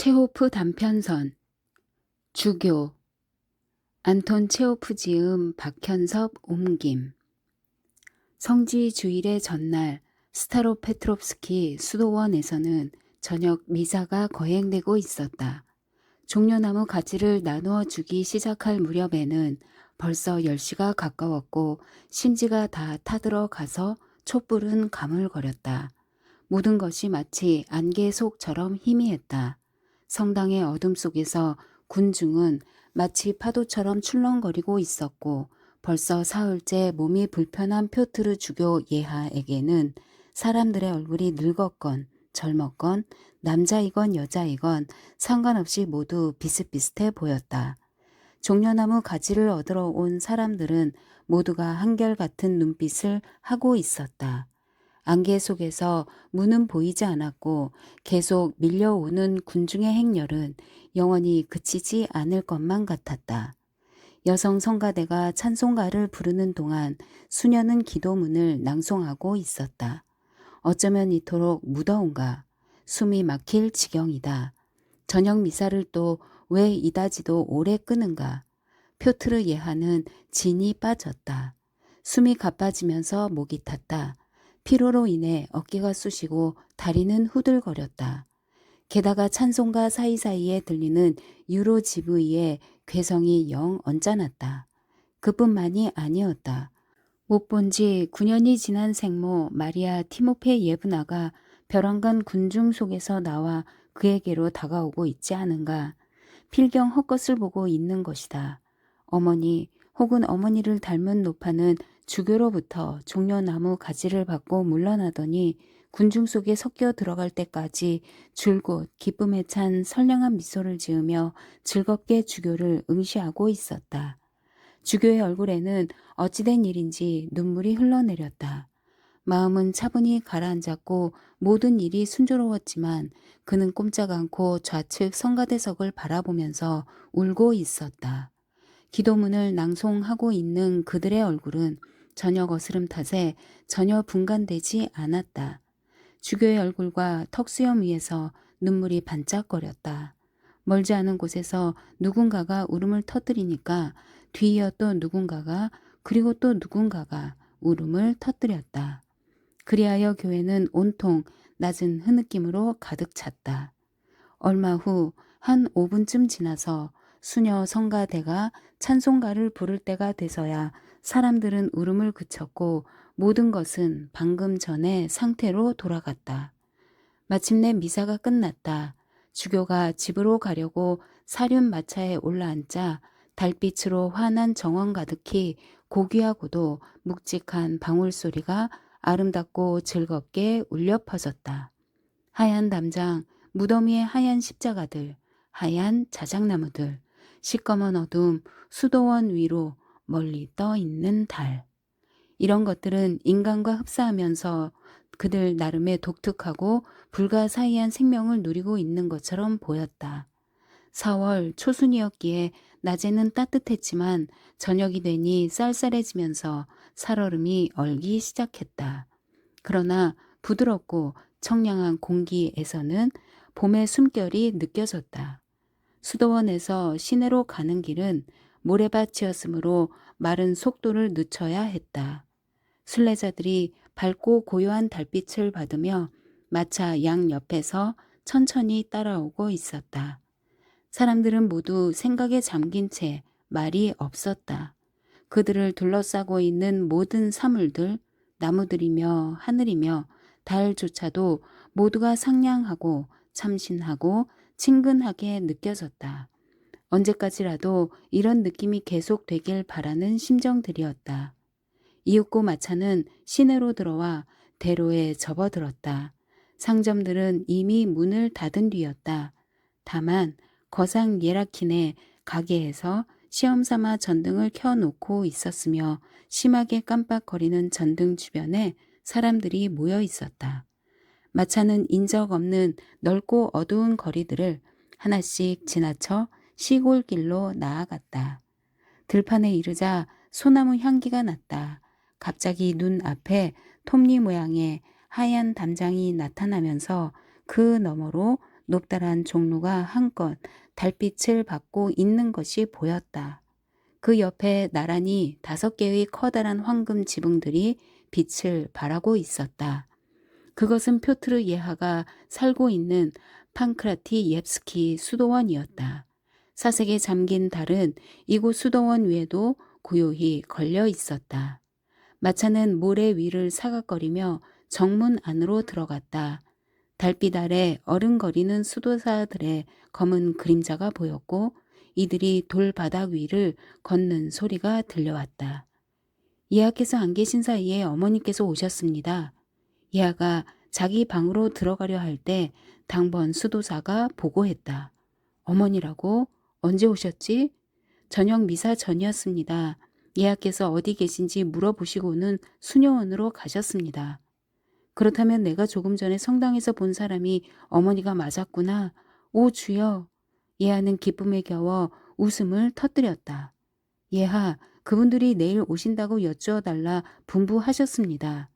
체호프 단편선 주교 안톤 체호프 지음 박현섭 옮김 성지 주일의 전날 스타로페트롭스키 수도원에서는 저녁 미사가 거행되고 있었다. 종려나무 가지를 나누어 주기 시작할 무렵에는 벌써 10시가 가까웠고 심지가 다 타들어가서 촛불은 가물거렸다. 모든 것이 마치 안개 속처럼 희미했다. 성당의 어둠 속에서 군중은 마치 파도처럼 출렁거리고 있었고 벌써 사흘째 몸이 불편한 표트르 주교 예하에게는 사람들의 얼굴이 늙었건 젊었건 남자이건 여자이건 상관없이 모두 비슷비슷해 보였다. 종려나무 가지를 얻으러 온 사람들은 모두가 한결같은 눈빛을 하고 있었다. 안개 속에서 문은 보이지 않았고 계속 밀려오는 군중의 행렬은 영원히 그치지 않을 것만 같았다. 여성 성가대가 찬송가를 부르는 동안 수녀는 기도문을 낭송하고 있었다. 어쩌면 이토록 무더운가. 숨이 막힐 지경이다. 저녁 미사를 또 왜 이다지도 오래 끄는가. 표트르 예하는 진이 빠졌다. 숨이 가빠지면서 목이 탔다. 피로로 인해 어깨가 쑤시고 다리는 후들거렸다. 게다가 찬송가 사이사이에 들리는 유로 지브이의 괴성이 영 언짢았다. 그뿐만이 아니었다. 못 본 지 9년이 지난 생모 마리아 티모페 예브나가 벼랑간 군중 속에서 나와 그에게로 다가오고 있지 않은가. 필경 헛것을 보고 있는 것이다. 어머니 혹은 어머니를 닮은 노파는 주교로부터 종려나무 가지를 받고 물러나더니 군중 속에 섞여 들어갈 때까지 줄곧 기쁨에 찬 선량한 미소를 지으며 즐겁게 주교를 응시하고 있었다. 주교의 얼굴에는 어찌된 일인지 눈물이 흘러내렸다. 마음은 차분히 가라앉았고 모든 일이 순조로웠지만 그는 꼼짝 않고 좌측 성가대석을 바라보면서 울고 있었다. 기도문을 낭송하고 있는 그들의 얼굴은 저녁 어스름 탓에 전혀 분간되지 않았다. 주교의 얼굴과 턱수염 위에서 눈물이 반짝거렸다. 멀지 않은 곳에서 누군가가 울음을 터뜨리니까 뒤이어 또 누군가가 그리고 또 누군가가 울음을 터뜨렸다. 그리하여 교회는 온통 낮은 흐느낌으로 가득 찼다. 얼마 후 한 5분쯤 지나서 수녀 성가대가 찬송가를 부를 때가 돼서야 사람들은 울음을 그쳤고 모든 것은 방금 전의 상태로 돌아갔다. 마침내 미사가 끝났다. 주교가 집으로 가려고 사륜 마차에 올라앉자 달빛으로 환한 정원 가득히 고귀하고도 묵직한 방울소리가 아름답고 즐겁게 울려 퍼졌다. 하얀 담장, 무덤 위에 하얀 십자가들, 하얀 자작나무들, 시꺼먼 어둠, 수도원 위로 멀리 떠 있는 달. 이런 것들은 인간과 흡사하면서 그들 나름의 독특하고 불가사의한 생명을 누리고 있는 것처럼 보였다. 4월 초순이었기에 낮에는 따뜻했지만 저녁이 되니 쌀쌀해지면서 살얼음이 얼기 시작했다. 그러나 부드럽고 청량한 공기에서는 봄의 숨결이 느껴졌다. 수도원에서 시내로 가는 길은 모래밭이었으므로 마른 속도를 늦춰야 했다. 순례자들이 밝고 고요한 달빛을 받으며 마차 양 옆에서 천천히 따라오고 있었다. 사람들은 모두 생각에 잠긴 채 말이 없었다. 그들을 둘러싸고 있는 모든 사물들, 나무들이며 하늘이며 달조차도 모두가 상냥하고 참신하고 친근하게 느껴졌다. 언제까지라도 이런 느낌이 계속되길 바라는 심정들이었다. 이윽고 마차는 시내로 들어와 대로에 접어들었다. 상점들은 이미 문을 닫은 뒤였다. 다만 거상 예라킨의 가게에서 시험삼아 전등을 켜놓고 있었으며 심하게 깜빡거리는 전등 주변에 사람들이 모여 있었다. 마차는 인적 없는 넓고 어두운 거리들을 하나씩 지나쳐 시골길로 나아갔다. 들판에 이르자 소나무 향기가 났다. 갑자기 눈 앞에 톱니 모양의 하얀 담장이 나타나면서 그 너머로 높다란 종로가 한껏 달빛을 받고 있는 것이 보였다. 그 옆에 나란히 5개의 커다란 황금 지붕들이 빛을 발하고 있었다. 그것은 표트르 예하가 살고 있는 판크라티옙스키 수도원이었다. 사색에 잠긴 달은 이곳 수도원 위에도 고요히 걸려 있었다. 마차는 모래 위를 사각거리며 정문 안으로 들어갔다. 달빛 아래 어른거리는 수도사들의 검은 그림자가 보였고 이들이 돌바닥 위를 걷는 소리가 들려왔다. 예하께서 안 계신 사이에 어머니께서 오셨습니다. 예하가 자기 방으로 들어가려 할 때 당번 수도사가 보고했다. 어머니라고? 언제 오셨지? 저녁 미사 전이었습니다. 예하께서 어디 계신지 물어보시고는 수녀원으로 가셨습니다. 그렇다면 내가 조금 전에 성당에서 본 사람이 어머니가 맞았구나. 오 주여. 예하는 기쁨에 겨워 웃음을 터뜨렸다. 예하, 그분들이 내일 오신다고 여쭈어달라 분부하셨습니다.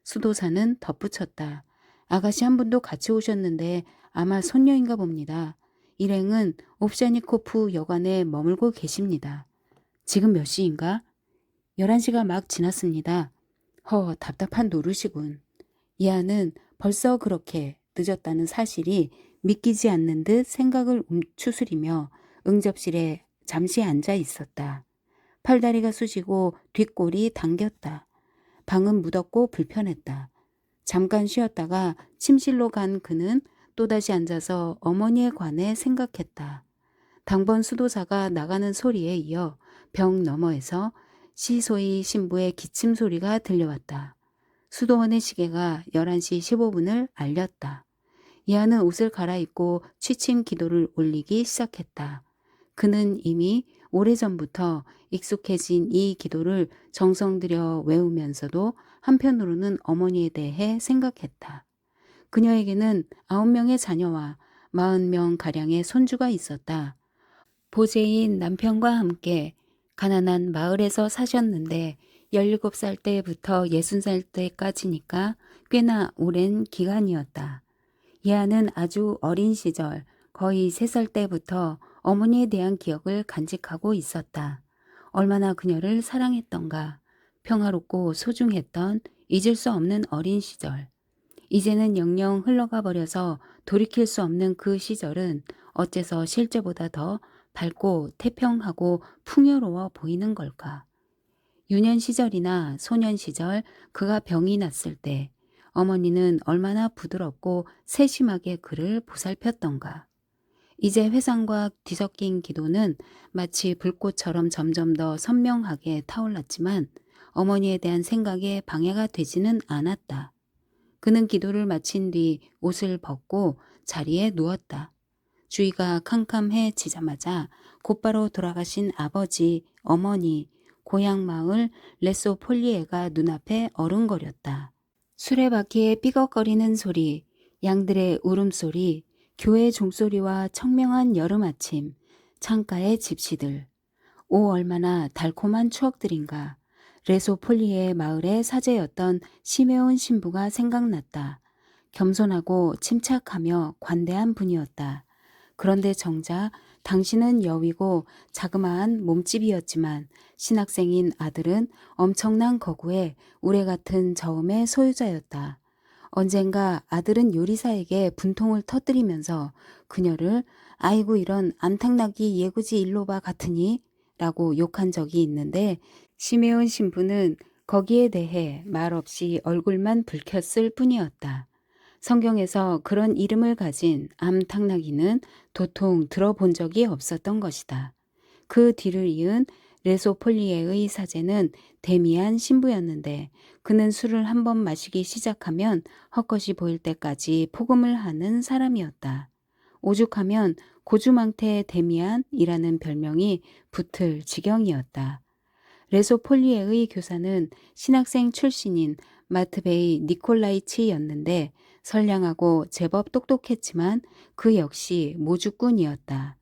수도사는 덧붙였다. 아가씨 한 분도 같이 오셨는데 아마 손녀인가 봅니다. 일행은 옵샤니코프 여관에 머물고 계십니다. 지금 몇 시인가? 11시가 막 지났습니다. 답답한 노릇이군. 예아는 벌써 그렇게 늦었다는 사실이 믿기지 않는 듯 생각을 추스리며 응접실에 잠시 앉아 있었다. 팔다리가 쑤시고 뒷골이 당겼다. 방은 무덥고 불편했다. 잠깐 쉬었다가 침실로 간 그는 또다시 앉아서 어머니에 관해 생각했다. 당번 수도사가 나가는 소리에 이어 벽 너머에서 시소이 신부의 기침 소리가 들려왔다. 수도원의 시계가 11시 15분을 알렸다. 예아는 옷을 갈아입고 취침 기도를 올리기 시작했다. 그는 이미 오래전부터 익숙해진 이 기도를 정성 들여 외우면서도 한편으로는 어머니에 대해 생각했다. 그녀에게는 9명의 자녀와 40명가량의 손주가 있었다. 보재인 남편과 함께 가난한 마을에서 사셨는데 17살 때부터 60살 때까지니까 꽤나 오랜 기간이었다. 예아는 아주 어린 시절 거의 3살 때부터 어머니에 대한 기억을 간직하고 있었다. 얼마나 그녀를 사랑했던가. 평화롭고 소중했던 잊을 수 없는 어린 시절. 이제는 영영 흘러가 버려서 돌이킬 수 없는 그 시절은 어째서 실제보다 더 밝고 태평하고 풍요로워 보이는 걸까. 유년 시절이나 소년 시절 그가 병이 났을 때 어머니는 얼마나 부드럽고 세심하게 그를 보살폈던가. 이제 회상과 뒤섞인 기도는 마치 불꽃처럼 점점 더 선명하게 타올랐지만 어머니에 대한 생각에 방해가 되지는 않았다. 그는 기도를 마친 뒤 옷을 벗고 자리에 누웠다. 주위가 캄캄해지자마자 곧바로 돌아가신 아버지, 어머니, 고향 마을 레소폴리에가 눈앞에 어른거렸다. 수레바퀴의 삐걱거리는 소리, 양들의 울음소리, 교회 종소리와 청명한 여름 아침, 창가의 집시들. 오 얼마나 달콤한 추억들인가. 레소폴리의 마을의 사제였던 시메온 신부가 생각났다. 겸손하고 침착하며 관대한 분이었다. 그런데 정작 당신은 여위고 자그마한 몸집이었지만 신학생인 아들은 엄청난 거구에 우레 같은 저음의 소유자였다. 언젠가 아들은 요리사에게 분통을 터뜨리면서 그녀를 아이고 이런 암탉나기 예구지 일로바 같으니 라고 욕한 적이 있는데 시메온 신부는 거기에 대해 말없이 얼굴만 붉혔을 뿐이었다. 성경에서 그런 이름을 가진 암탉나기는 도통 들어본 적이 없었던 것이다. 그 뒤를 이은 레소폴리에의 사제는 데미안 신부였는데 그는 술을 한 번 마시기 시작하면 헛것이 보일 때까지 포금을 하는 사람이었다. 오죽하면 고주망태 데미안이라는 별명이 붙을 지경이었다. 레소폴리에의 교사는 신학생 출신인 마트베이 니콜라이치였는데 선량하고 제법 똑똑했지만 그 역시 모주꾼이었다.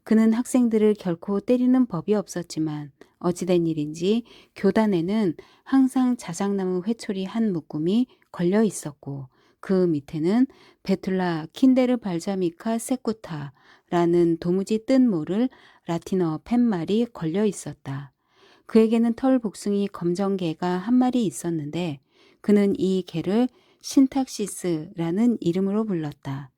그는 학생들을 결코 때리는 법이 없었지만 어찌된 일인지 교단에는 항상 자작나무 회초리 한 묶음이 걸려 있었고 그 밑에는 베툴라 킨데르 발자미카 세쿠타라는 도무지 뜬 모를 라틴어 팻말이 걸려 있었다. 그에게는 털 복숭이 검정개가 한 마리 있었는데 그는 이 개를 신탁시스라는 이름으로 불렀다.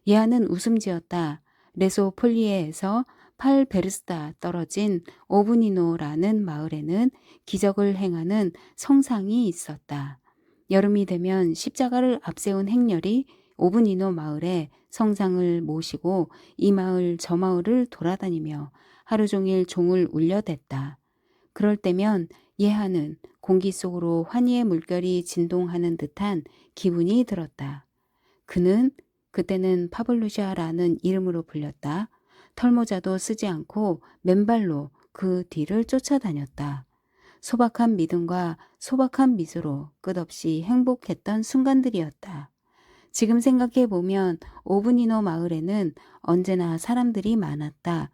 예아는 웃음 지었다. 레소폴리에에서 8베르스타 떨어진 오브니노라는 마을에는 기적을 행하는 성상이 있었다. 여름이 되면 십자가를 앞세운 행렬이 오브니노 마을에 성상을 모시고 이 마을 저 마을을 돌아다니며 하루 종일 종을 울려댔다. 그럴 때면 예하는 공기 속으로 환희의 물결이 진동하는 듯한 기분이 들었다. 그는 그때는 파블루샤라는 이름으로 불렸다. 털모자도 쓰지 않고 맨발로 그 뒤를 쫓아다녔다. 소박한 믿음과 소박한 미소로 끝없이 행복했던 순간들이었다. 지금 생각해 보면 오브니노 마을에는 언제나 사람들이 많았다.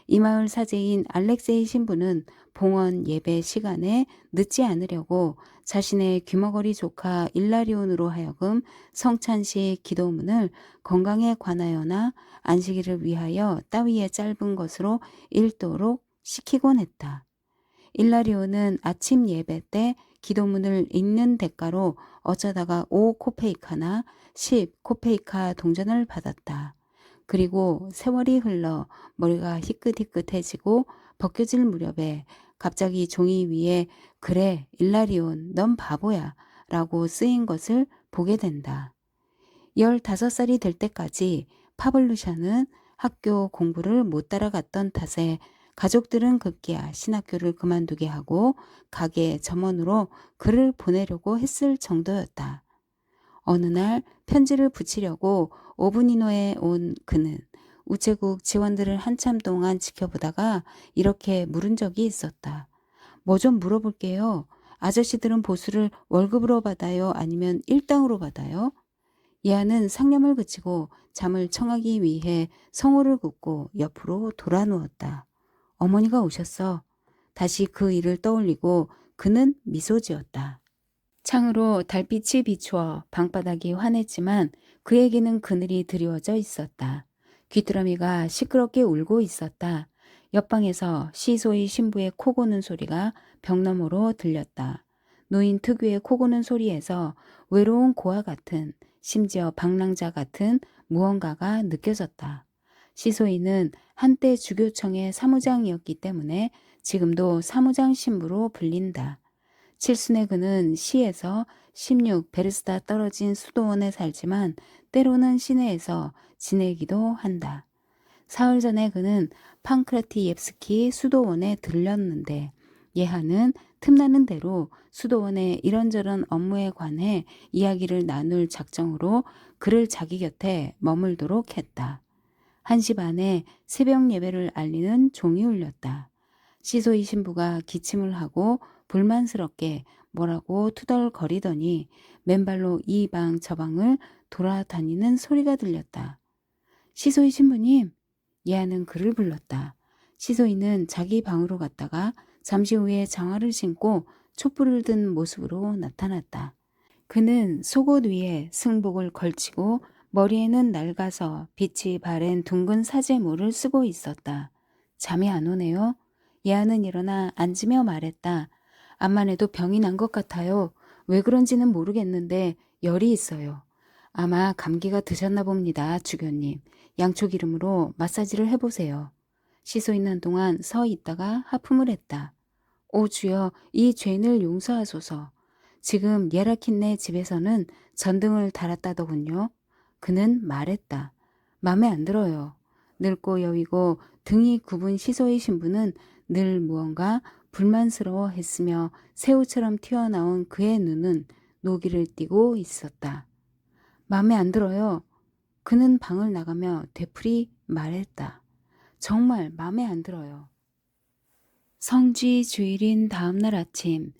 이 마을 사제인 알렉세이 신부는 봉헌 예배 시간에 늦지 않으려고 자신의 귀머거리 조카 일라리온으로 하여금 성찬식 기도문을 건강에 관하여나 안식일을 위하여 따위에 짧은 것으로 읽도록 시키곤 했다. 일라리온은 아침 예배 때 기도문을 읽는 대가로 어쩌다가 5코페이카나 10코페이카 동전을 받았다. 그리고 세월이 흘러 머리가 희끗희끗해지고 벗겨질 무렵에 갑자기 종이 위에 그래 일라리온 넌 바보야 라고 쓰인 것을 보게 된다. 15살이 될 때까지 파블루샤는 학교 공부를 못 따라갔던 탓에 가족들은 급기야 신학교를 그만두게 하고 가게 점원으로 글을 보내려고 했을 정도였다. 어느 날 편지를 붙이려고 오브니노에 온 그는 우체국 직원들을 한참 동안 지켜보다가 이렇게 물은 적이 있었다. 뭐 좀 물어볼게요. 아저씨들은 보수를 월급으로 받아요? 아니면 일당으로 받아요? 예아는 상념을 그치고 잠을 청하기 위해 성호를 긋고 옆으로 돌아 누웠다. 어머니가 오셨어. 다시 그 일을 떠올리고 그는 미소 지었다. 창으로 달빛이 비추어 방바닥이 환했지만 그에게는 그늘이 드리워져 있었다. 귀뚜라미가 시끄럽게 울고 있었다. 옆방에서 시소이 신부의 코 고는 소리가 벽 너머로 들렸다. 노인 특유의 코 고는 소리에서 외로운 고아 같은, 심지어 방랑자 같은 무언가가 느껴졌다. 시소이는 한때 주교청의 사무장이었기 때문에 지금도 사무장 신부로 불린다. 칠순의 그는 시에서 16베르스타 떨어진 수도원에 살지만 때로는 시내에서 지내기도 한다. 사흘 전에 그는 판크라티옙스키 수도원에 들렀는데 예하는 틈나는 대로 수도원의 이런저런 업무에 관해 이야기를 나눌 작정으로 그를 자기 곁에 머물도록 했다. 1시 반에 새벽 예배를 알리는 종이 울렸다. 시소이 신부가 기침을 하고 불만스럽게 뭐라고 투덜거리더니 맨발로 이 방 저 방을 돌아다니는 소리가 들렸다. 시소이 신부님, 예아는 그를 불렀다. 시소이는 자기 방으로 갔다가 잠시 후에 장화를 신고 촛불을 든 모습으로 나타났다. 그는 속옷 위에 승복을 걸치고 머리에는 낡아서 빛이 바랜 둥근 사제모를 쓰고 있었다. 잠이 안 오네요. 예아는 일어나 앉으며 말했다. 암만 해도 병이 난 것 같아요. 왜 그런지는 모르겠는데 열이 있어요. 아마 감기가 드셨나 봅니다, 주교님. 양초 기름으로 마사지를 해보세요. 시소 있는 동안 서 있다가 하품을 했다. 오 주여, 이 죄인을 용서하소서. 지금 예라킨네 집에서는 전등을 달았다더군요. 그는 말했다. 맘에 안 들어요. 늙고 여위고 등이 굽은 시소의 신부는 늘 무언가 불만스러워 했으며 새우처럼 튀어나온 그의 눈은 노기를 띠고 있었다. 맘에 안 들어요. 그는 방을 나가며 되풀이 말했다. 정말 맘에 안 들어요. 성지 주일인 다음날 아침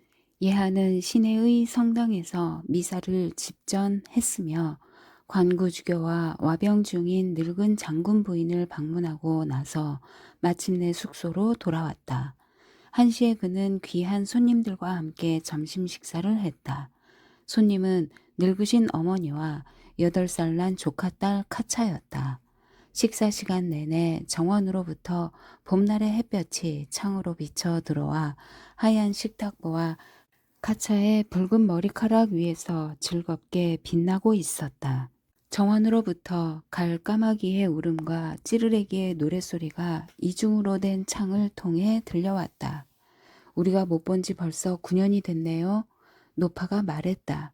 예하는 시내의 성당에서 미사를 집전했으며 관구주교와 와병 중인 늙은 장군 부인을 방문하고 나서 마침내 숙소로 돌아왔다. 1시에 그는 귀한 손님들과 함께 점심 식사를 했다. 손님은 늙으신 어머니와 8살 난 조카딸 카차였다. 식사 시간 내내 정원으로부터 봄날의 햇볕이 창으로 비쳐 들어와 하얀 식탁보와 카차의 붉은 머리카락 위에서 즐겁게 빛나고 있었다. 정원으로부터 갈까마귀의 울음과 찌르레기의 노랫소리가 이중으로 된 창을 통해 들려왔다. 우리가 못 본 지 벌써 9년이 됐네요. 노파가 말했다.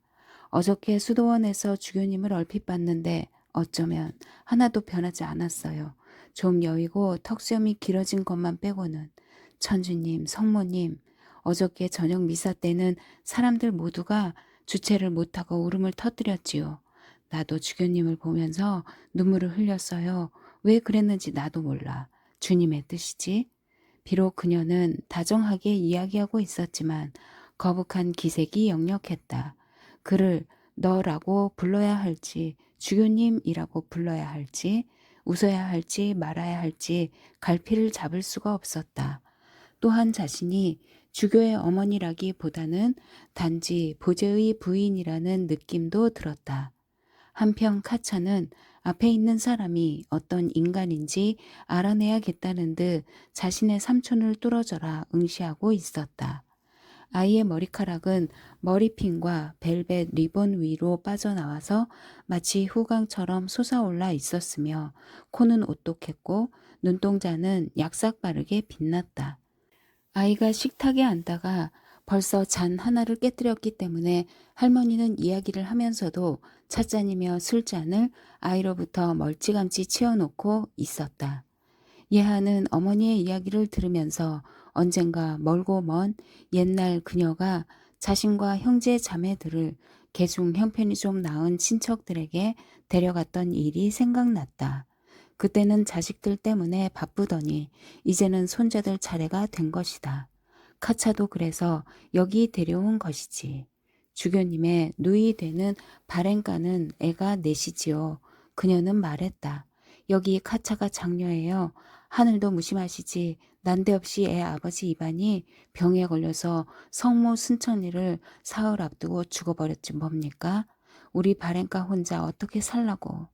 어저께 수도원에서 주교님을 얼핏 봤는데 어쩌면 하나도 변하지 않았어요. 좀 여위고 턱수염이 길어진 것만 빼고는. 천주님, 성모님, 어저께 저녁 미사 때는 사람들 모두가 주체를 못하고 울음을 터뜨렸지요. 나도 주교님을 보면서 눈물을 흘렸어요. 왜 그랬는지 나도 몰라. 주님의 뜻이지. 비록 그녀는 다정하게 이야기하고 있었지만 거북한 기색이 역력했다. 그를 너라고 불러야 할지 주교님이라고 불러야 할지 웃어야 할지 말아야 할지 갈피를 잡을 수가 없었다. 또한 자신이 주교의 어머니라기보다는 단지 보제의 부인이라는 느낌도 들었다. 한편 카차는 앞에 있는 사람이 어떤 인간인지 알아내야겠다는 듯 자신의 삼촌을 뚫어져라 응시하고 있었다. 아이의 머리카락은 머리핀과 벨벳 리본 위로 빠져나와서 마치 후광처럼 솟아올라 있었으며 코는 오똑했고 눈동자는 약삭빠르게 빛났다. 아이가 식탁에 앉다가 벌써 잔 하나를 깨뜨렸기 때문에 할머니는 이야기를 하면서도 찻잔이며 술잔을 아이로부터 멀찌감치 치워놓고 있었다. 예하는 어머니의 이야기를 들으면서 언젠가 멀고 먼 옛날 그녀가 자신과 형제 자매들을 개중 형편이 좀 나은 친척들에게 데려갔던 일이 생각났다. 그때는 자식들 때문에 바쁘더니 이제는 손자들 차례가 된 것이다. 카차도 그래서 여기 데려온 것이지. 주교님의 누이 되는 바렌가는 애가 넷이지요. 그녀는 말했다. 여기 카차가 장녀예요. 하늘도 무심하시지. 난데없이 애 아버지 이반이 병에 걸려서 성모 순천이를 사흘 앞두고 죽어버렸지 뭡니까? 우리 바렌가 혼자 어떻게 살라고.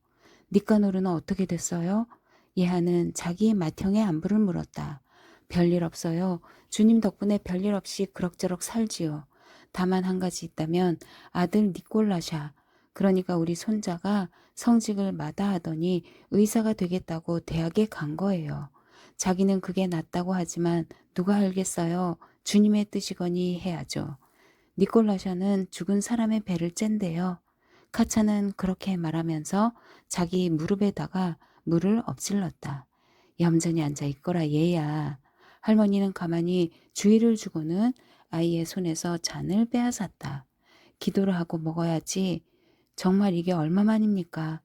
니까노르는 어떻게 됐어요? 예하는 자기 맏형의 안부를 물었다. 별일 없어요. 주님 덕분에 별일 없이 그럭저럭 살지요. 다만 한 가지 있다면 아들 니콜라샤, 그러니까 우리 손자가 성직을 마다하더니 의사가 되겠다고 대학에 간 거예요. 자기는 그게 낫다고 하지만 누가 알겠어요. 주님의 뜻이거니 해야죠. 니콜라샤는 죽은 사람의 배를 쨘대요. 카차는 그렇게 말하면서 자기 무릎에다가 물을 엎질렀다. 얌전히 앉아 있거라 얘야. 할머니는 가만히 주의를 주고는 아이의 손에서 잔을 빼앗았다. 기도를 하고 먹어야지. 정말 이게 얼마만입니까?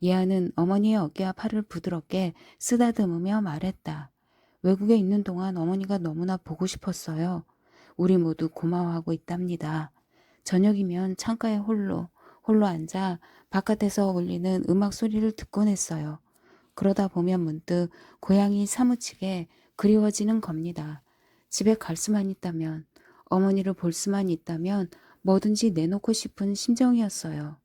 예아는 어머니의 어깨와 팔을 부드럽게 쓰다듬으며 말했다. 외국에 있는 동안 어머니가 너무나 보고 싶었어요. 우리 모두 고마워하고 있답니다. 저녁이면 창가에 홀로 앉아 바깥에서 울리는 음악 소리를 듣곤 했어요. 그러다 보면 문득 고향이 사무치게 그리워지는 겁니다. 집에 갈 수만 있다면, 어머니를 볼 수만 있다면 뭐든지 내놓고 싶은 심정이었어요.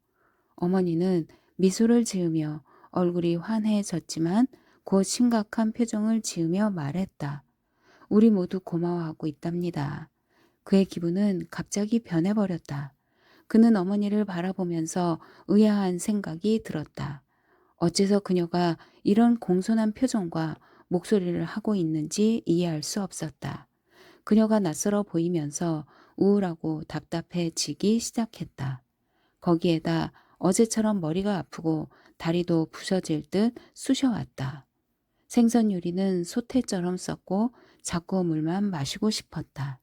어머니는 미소를 지으며 얼굴이 환해졌지만 곧 심각한 표정을 지으며 말했다. 우리 모두 고마워하고 있답니다. 그의 기분은 갑자기 변해버렸다. 그는 어머니를 바라보면서 의아한 생각이 들었다. 어째서 그녀가 이런 공손한 표정과 목소리를 하고 있는지 이해할 수 없었다. 그녀가 낯설어 보이면서 우울하고 답답해지기 시작했다. 거기에다 어제처럼 머리가 아프고 다리도 부서질 듯 쑤셔왔다. 생선 요리는 소태처럼 썩고 자꾸 물만 마시고 싶었다.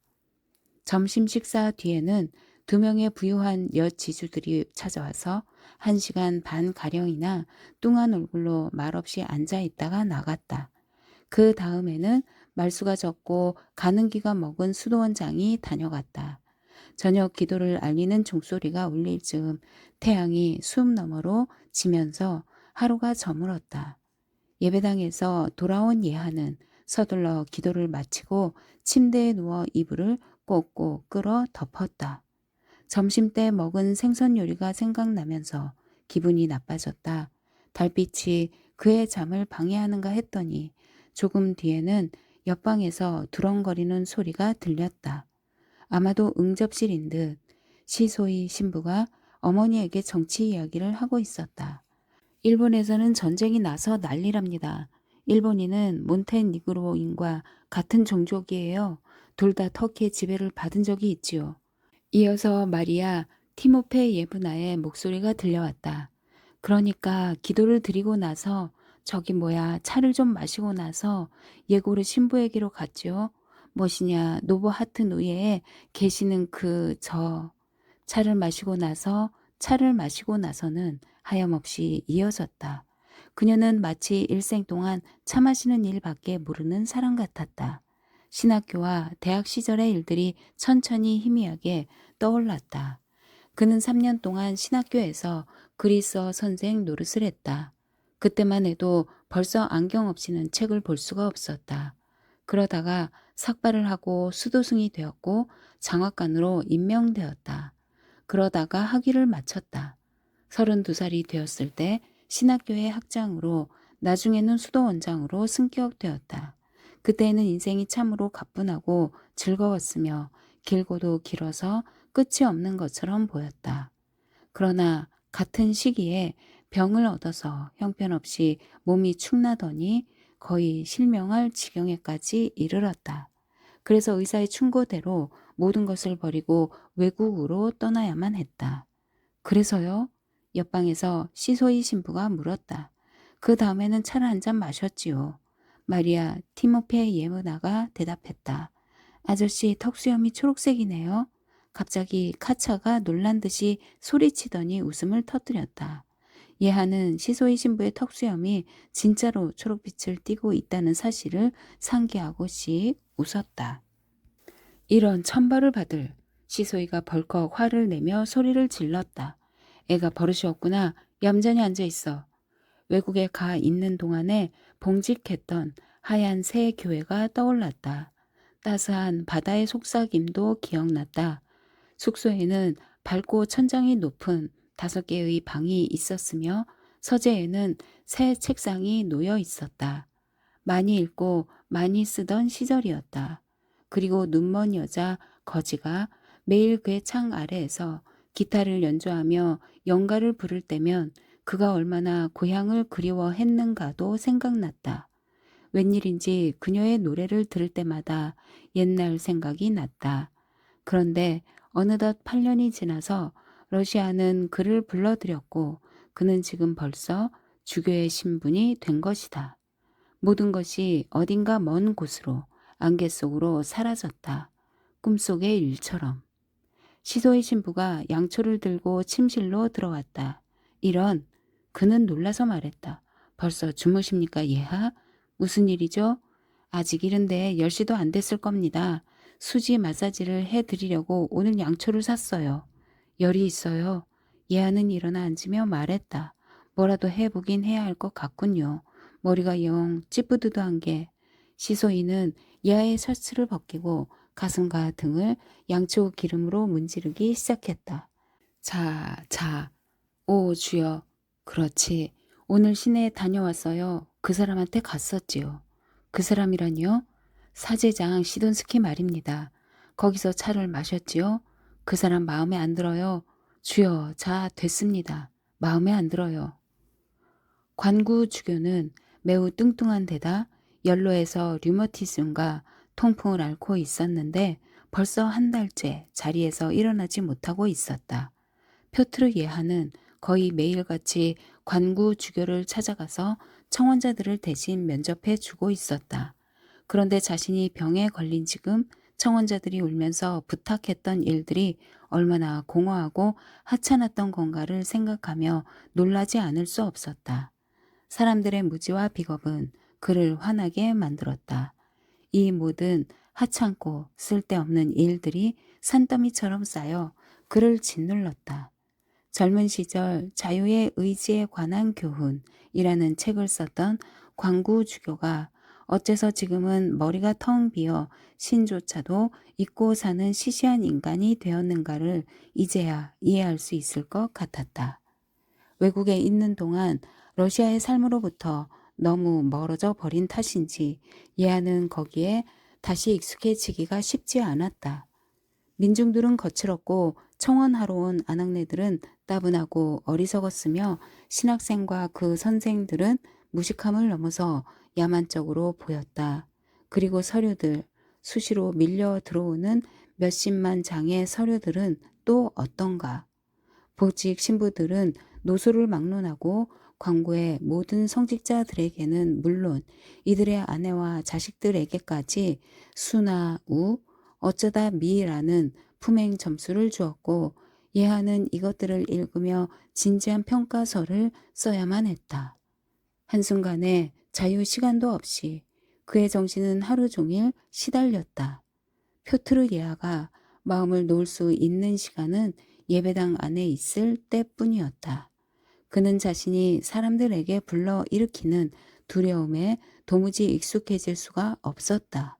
점심 식사 뒤에는 2명의 부유한 여지주들이 찾아와서 1시간 반 가량이나 뚱한 얼굴로 말없이 앉아있다가 나갔다. 그 다음에는 말수가 적고 가는 기가 먹은 수도원장이 다녀갔다. 저녁 기도를 알리는 종소리가 울릴 즈음 태양이 숲 너머로 지면서 하루가 저물었다. 예배당에서 돌아온 예하는 서둘러 기도를 마치고 침대에 누워 이불을 꼭꼭 끌어 덮었다. 점심때 먹은 생선 요리가 생각나면서 기분이 나빠졌다. 달빛이 그의 잠을 방해하는가 했더니 조금 뒤에는 옆방에서 두렁거리는 소리가 들렸다. 아마도 응접실인 듯 시소이 신부가 어머니에게 정치 이야기를 하고 있었다. 일본에서는 전쟁이 나서 난리랍니다. 일본인은 몬테니그로인과 같은 종족이에요. 둘 다 터키의 지배를 받은 적이 있지요. 이어서 마리아 티모페 예브나의 목소리가 들려왔다. 그러니까 기도를 드리고 나서 저기 뭐야 차를 좀 마시고 나서 예고르 신부에게로 갔죠. 무엇이냐 노보하트 노예에 계시는 차를 마시고 나서는 하염없이 이어졌다. 그녀는 마치 일생 동안 차 마시는 일밖에 모르는 사람 같았다. 신학교와 대학 시절의 일들이 천천히 희미하게 떠올랐다. 그는 3년 동안 신학교에서 그리스어 선생 노릇을 했다. 그때만 해도 벌써 안경 없이는 책을 볼 수가 없었다. 그러다가 삭발을 하고 수도승이 되었고 장학관으로 임명되었다. 그러다가 학위를 마쳤다. 32살이 되었을 때 신학교의 학장으로 나중에는 수도원장으로 승격되었다. 그때에는 인생이 참으로 가뿐하고 즐거웠으며 길고도 길어서 끝이 없는 것처럼 보였다. 그러나 같은 시기에 병을 얻어서 형편없이 몸이 축나더니 거의 실명할 지경에까지 이르렀다. 그래서 의사의 충고대로 모든 것을 버리고 외국으로 떠나야만 했다. 그래서요? 옆방에서 시소이 신부가 물었다. 그 다음에는 차를 한 잔 마셨지요. 마리아 티모페 예무나가 대답했다. 아저씨 턱수염이 초록색이네요. 갑자기 카차가 놀란 듯이 소리치더니 웃음을 터뜨렸다. 예하는 시소이 신부의 턱수염이 진짜로 초록빛을 띠고 있다는 사실을 상기하고 씩 웃었다. 이런 천벌을 받을. 시소이가 벌컥 화를 내며 소리를 질렀다. 애가 버릇이 없구나. 얌전히 앉아있어. 외국에 가 있는 동안에 봉직했던 하얀 새 교회가 떠올랐다. 따스한 바다의 속삭임도 기억났다. 숙소에는 밝고 천장이 높은 5개의 방이 있었으며 서재에는 새 책상이 놓여 있었다. 많이 읽고 많이 쓰던 시절이었다. 그리고 눈먼 여자 거지가 매일 그의 창 아래에서 기타를 연주하며 연가를 부를 때면 그가 얼마나 고향을 그리워했는가도 생각났다. 웬일인지 그녀의 노래를 들을 때마다 옛날 생각이 났다. 그런데 어느덧 8년이 지나서 러시아는 그를 불러들였고 그는 지금 벌써 주교의 신분이 된 것이다. 모든 것이 어딘가 먼 곳으로 안개 속으로 사라졌다. 꿈속의 일처럼. 시소의 신부가 양초를 들고 침실로 들어왔다. 이런. 그는 놀라서 말했다. 벌써 주무십니까 예하? 무슨 일이죠? 아직 이른데 10시도 안 됐을 겁니다. 수지 마사지를 해드리려고 오늘 양초를 샀어요. 열이 있어요. 예하는 일어나 앉으며 말했다. 뭐라도 해보긴 해야 할 것 같군요. 머리가 영 찌뿌드드한 게. 시소이는 예하의 셔츠를 벗기고 가슴과 등을 양초 기름으로 문지르기 시작했다. 자, 오 주여. 그렇지. 오늘 시내에 다녀왔어요. 그 사람한테 갔었지요. 그 사람이라니요? 사제장 시돈스키 말입니다. 거기서 차를 마셨지요? 그 사람 마음에 안 들어요. 주여, 자, 됐습니다. 마음에 안 들어요. 관구 주교는 매우 뚱뚱한 데다 연로에서 류머티즘과 통풍을 앓고 있었는데 벌써 한 달째 자리에서 일어나지 못하고 있었다. 표트르 예하는 거의 매일같이 관구 주교를 찾아가서 청원자들을 대신 면접해 주고 있었다. 그런데 자신이 병에 걸린 지금 청원자들이 울면서 부탁했던 일들이 얼마나 공허하고 하찮았던 건가를 생각하며 놀라지 않을 수 없었다. 사람들의 무지와 비겁은 그를 화나게 만들었다. 이 모든 하찮고 쓸데없는 일들이 산더미처럼 쌓여 그를 짓눌렀다. 젊은 시절 자유의 의지에 관한 교훈이라는 책을 썼던 광구 주교가 어째서 지금은 머리가 텅 비어 신조차도 잊고 사는 시시한 인간이 되었는가를 이제야 이해할 수 있을 것 같았다. 외국에 있는 동안 러시아의 삶으로부터 너무 멀어져 버린 탓인지 예아는 거기에 다시 익숙해지기가 쉽지 않았다. 민중들은 거칠었고 청원하러 온 아낙네들은 따분하고 어리석었으며 신학생과 그 선생들은 무식함을 넘어서 야만적으로 보였다. 그리고 서류들, 수시로 밀려 들어오는 몇십만 장의 서류들은 또 어떤가. 보직 신부들은 노소를 막론하고 광고의 모든 성직자들에게는 물론 이들의 아내와 자식들에게까지 수나 우, 어쩌다 미라는 품행 점수를 주었고 예하는 이것들을 읽으며 진지한 평가서를 써야만 했다. 한순간에 자유 시간도 없이 그의 정신은 하루 종일 시달렸다. 표트르 예하가 마음을 놓을 수 있는 시간은 예배당 안에 있을 때뿐이었다. 그는 자신이 사람들에게 불러일으키는 두려움에 도무지 익숙해질 수가 없었다.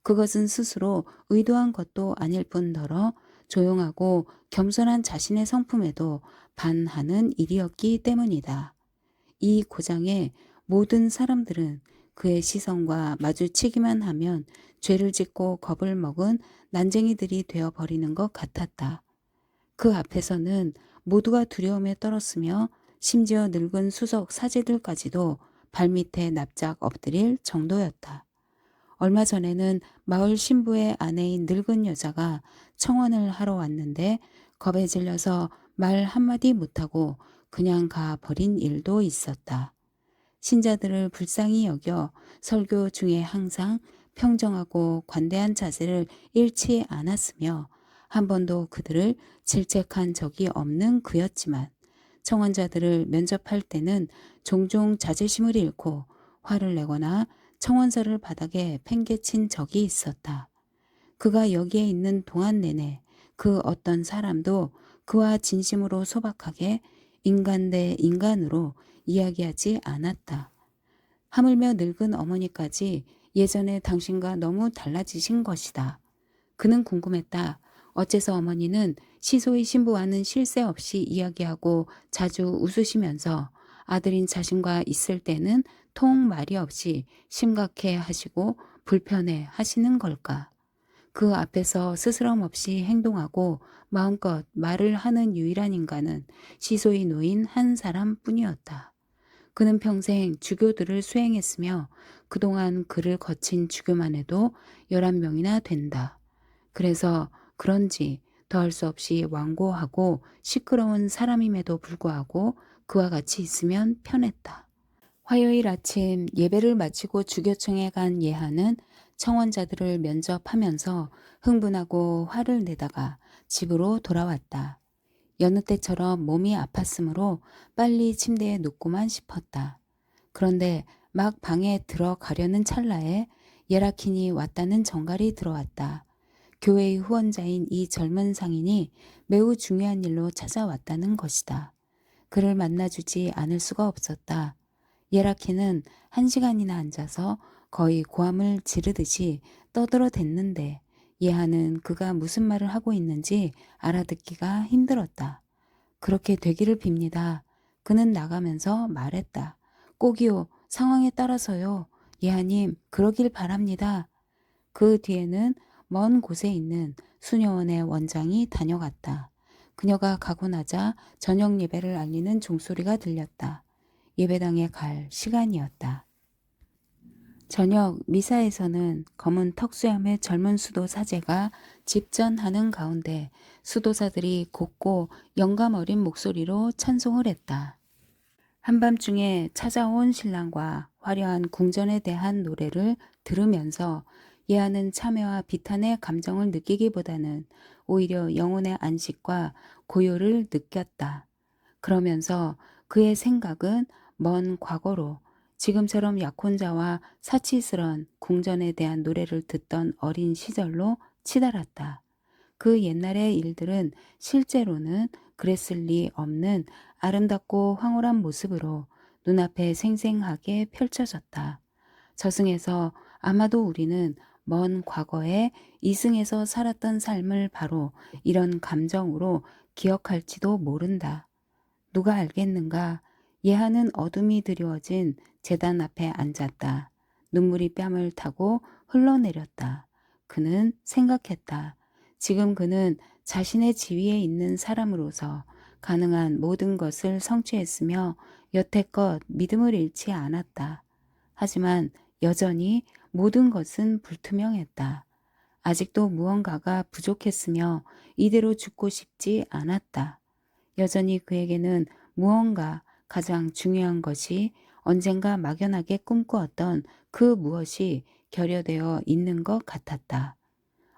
그것은 스스로 의도한 것도 아닐 뿐더러 조용하고 겸손한 자신의 성품에도 반하는 일이었기 때문이다. 이 고장에 모든 사람들은 그의 시선과 마주치기만 하면 죄를 짓고 겁을 먹은 난쟁이들이 되어버리는 것 같았다. 그 앞에서는 모두가 두려움에 떨었으며 심지어 늙은 수석 사제들까지도 발밑에 납작 엎드릴 정도였다. 얼마 전에는 마을 신부의 아내인 늙은 여자가 청혼을 하러 왔는데 겁에 질려서 말 한마디 못하고 그냥 가버린 일도 있었다. 신자들을 불쌍히 여겨 설교 중에 항상 평정하고 관대한 자세를 잃지 않았으며 한 번도 그들을 질책한 적이 없는 그였지만 청원자들을 면접할 때는 종종 자제심을 잃고 화를 내거나 청원서를 바닥에 팽개친 적이 있었다. 그가 여기에 있는 동안 내내 그 어떤 사람도 그와 진심으로 소박하게 인간 대 인간으로 이야기하지 않았다. 하물며 늙은 어머니까지 예전에 당신과 너무 달라지신 것이다. 그는 궁금했다. 어째서 어머니는 시소의 신부와는 쉴 새 없이 이야기하고 자주 웃으시면서 아들인 자신과 있을 때는 통 말이 없이 심각해 하시고 불편해 하시는 걸까? 그 앞에서 스스럼 없이 행동하고 마음껏 말을 하는 유일한 인간은 시소의 노인 한 사람뿐이었다. 그는 평생 주교들을 수행했으며 그동안 그를 거친 주교만 해도 11명이나 된다. 그래서 그런지 더할 수 없이 완고하고 시끄러운 사람임에도 불구하고 그와 같이 있으면 편했다. 화요일 아침 예배를 마치고 주교청에 간 예하는 청원자들을 면접하면서 흥분하고 화를 내다가 집으로 돌아왔다. 여느 때처럼 몸이 아팠으므로 빨리 침대에 눕고만 싶었다. 그런데 막 방에 들어가려는 찰나에 예라킨이 왔다는 정갈이 들어왔다. 교회의 후원자인 이 젊은 상인이 매우 중요한 일로 찾아왔다는 것이다. 그를 만나주지 않을 수가 없었다. 예라키는 1시간이나 앉아서 거의 고함을 지르듯이 떠들어댔는데 예하는 그가 무슨 말을 하고 있는지 알아듣기가 힘들었다. 그렇게 되기를 빕니다. 그는 나가면서 말했다. 꼭이요. 상황에 따라서요. 예하님, 그러길 바랍니다. 그 뒤에는 먼 곳에 있는 수녀원의 원장이 다녀갔다. 그녀가 가고 나자 저녁 예배를 알리는 종소리가 들렸다. 예배당에 갈 시간이었다. 저녁 미사에서는 검은 턱수염의 젊은 수도 사제가 집전하는 가운데 수도사들이 곱고 영감 어린 목소리로 찬송을 했다. 한밤중에 찾아온 신랑과 화려한 궁전에 대한 노래를 들으면서 예하는 참회와 비탄의 감정을 느끼기보다는 오히려 영혼의 안식과 고요를 느꼈다. 그러면서 그의 생각은 먼 과거로 지금처럼 약혼자와 사치스런 궁전에 대한 노래를 듣던 어린 시절로 치달았다. 그 옛날의 일들은 실제로는 그랬을 리 없는 아름답고 황홀한 모습으로 눈앞에 생생하게 펼쳐졌다. 저승에서 아마도 우리는 먼 과거에 이승에서 살았던 삶을 바로 이런 감정으로 기억할지도 모른다. 누가 알겠는가? 예하는 어둠이 드리워진 제단 앞에 앉았다. 눈물이 뺨을 타고 흘러내렸다. 그는 생각했다. 지금 그는 자신의 지위에 있는 사람으로서 가능한 모든 것을 성취했으며 여태껏 믿음을 잃지 않았다. 하지만 여전히 모든 것은 불투명했다. 아직도 무언가가 부족했으며 이대로 죽고 싶지 않았다. 여전히 그에게는 무언가 가장 중요한 것이 언젠가 막연하게 꿈꾸었던 그 무엇이 결여되어 있는 것 같았다.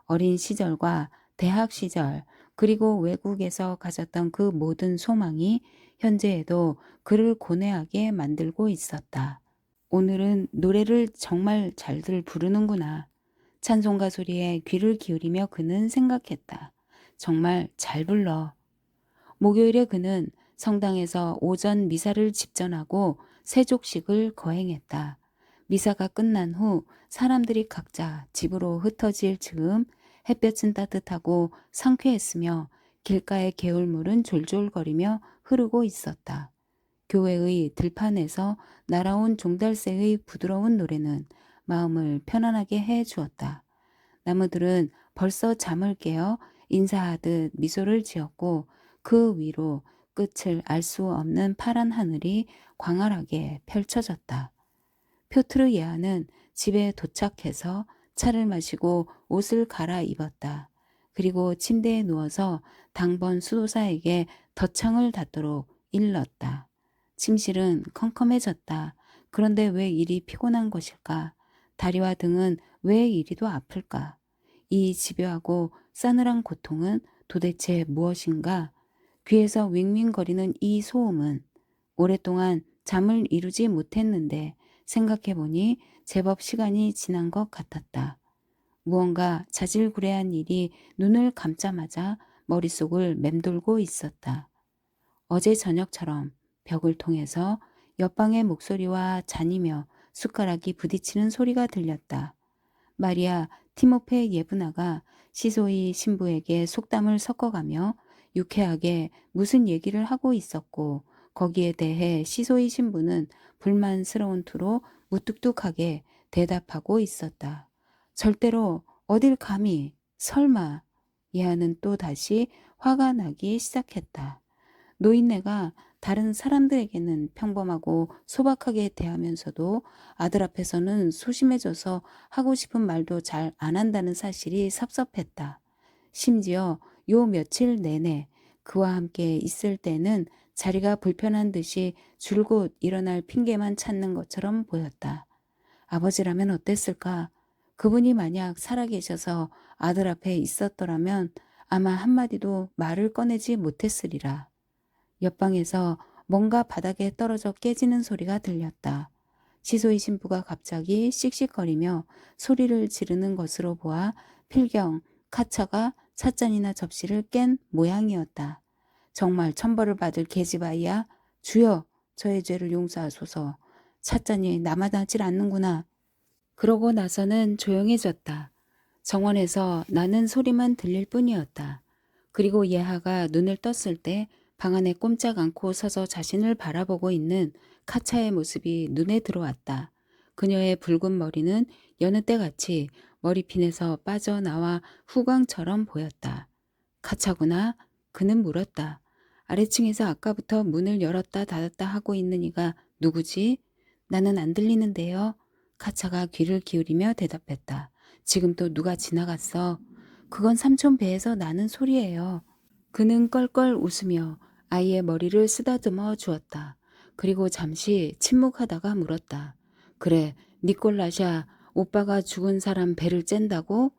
어린 시절과 대학 시절 그리고 외국에서 가졌던 그 모든 소망이 현재에도 그를 고뇌하게 만들고 있었다. 오늘은 노래를 정말 잘들 부르는구나. 찬송가 소리에 귀를 기울이며 그는 생각했다. 정말 잘 불러. 목요일에 그는 성당에서 오전 미사를 집전하고 세족식을 거행했다. 미사가 끝난 후 사람들이 각자 집으로 흩어질 즈음 햇볕은 따뜻하고 상쾌했으며 길가의 개울물은 졸졸거리며 흐르고 있었다. 교회의 들판에서 날아온 종달새의 부드러운 노래는 마음을 편안하게 해 주었다. 나무들은 벌써 잠을 깨어 인사하듯 미소를 지었고 그 위로 끝을 알 수 없는 파란 하늘이 광활하게 펼쳐졌다. 표트르 예하는 집에 도착해서 차를 마시고 옷을 갈아입었다. 그리고 침대에 누워서 당번 수도사에게 덧창을 닫도록 일렀다. 침실은 컴컴해졌다. 그런데 왜 이리 피곤한 것일까? 다리와 등은 왜 이리도 아플까? 이 집요하고 싸늘한 고통은 도대체 무엇인가? 귀에서 윙윙거리는 이 소음은 오랫동안 잠을 이루지 못했는데 생각해보니 제법 시간이 지난 것 같았다. 무언가 자질구레한 일이 눈을 감자마자 머릿속을 맴돌고 있었다. 어제 저녁처럼 벽을 통해서 옆방의 목소리와 잔이며 숟가락이 부딪히는 소리가 들렸다. 마리아 티모페 예브나가 시소이 신부에게 속담을 섞어가며 유쾌하게 무슨 얘기를 하고 있었고 거기에 대해 시소이 신부는 불만스러운 투로 무뚝뚝하게 대답하고 있었다. 절대로 어딜 감히 설마 예하는 또 다시 화가 나기 시작했다. 노인네가 다른 사람들에게는 평범하고 소박하게 대하면서도 아들 앞에서는 소심해져서 하고 싶은 말도 잘 안 한다는 사실이 섭섭했다. 심지어 요 며칠 내내 그와 함께 있을 때는 자리가 불편한 듯이 줄곧 일어날 핑계만 찾는 것처럼 보였다. 아버지라면 어땠을까? 그분이 만약 살아계셔서 아들 앞에 있었더라면 아마 한마디도 말을 꺼내지 못했으리라. 옆방에서 뭔가 바닥에 떨어져 깨지는 소리가 들렸다. 시소이 신부가 갑자기 씩씩거리며 소리를 지르는 것으로 보아 필경 카차가 찻잔이나 접시를 깬 모양이었다. 정말 천벌을 받을 계집아이야. 주여 저의 죄를 용서하소서. 찻잔이 남아나질 않는구나. 그러고 나서는 조용해졌다. 정원에서 나는 소리만 들릴 뿐이었다. 그리고 예하가 눈을 떴을 때 방 안에 꼼짝 않고 서서 자신을 바라보고 있는 카차의 모습이 눈에 들어왔다. 그녀의 붉은 머리는 여느 때같이 머리핀에서 빠져나와 후광처럼 보였다. 카차구나? 그는 물었다. 아래층에서 아까부터 문을 열었다 닫았다 하고 있는 이가 누구지? 나는 안 들리는데요. 카차가 귀를 기울이며 대답했다. 지금 또 누가 지나갔어? 그건 삼촌 배에서 나는 소리예요. 그는 껄껄 웃으며 아이의 머리를 쓰다듬어 주었다. 그리고 잠시 침묵하다가 물었다. 그래, 니콜라샤, 오빠가 죽은 사람 배를 쨘다고?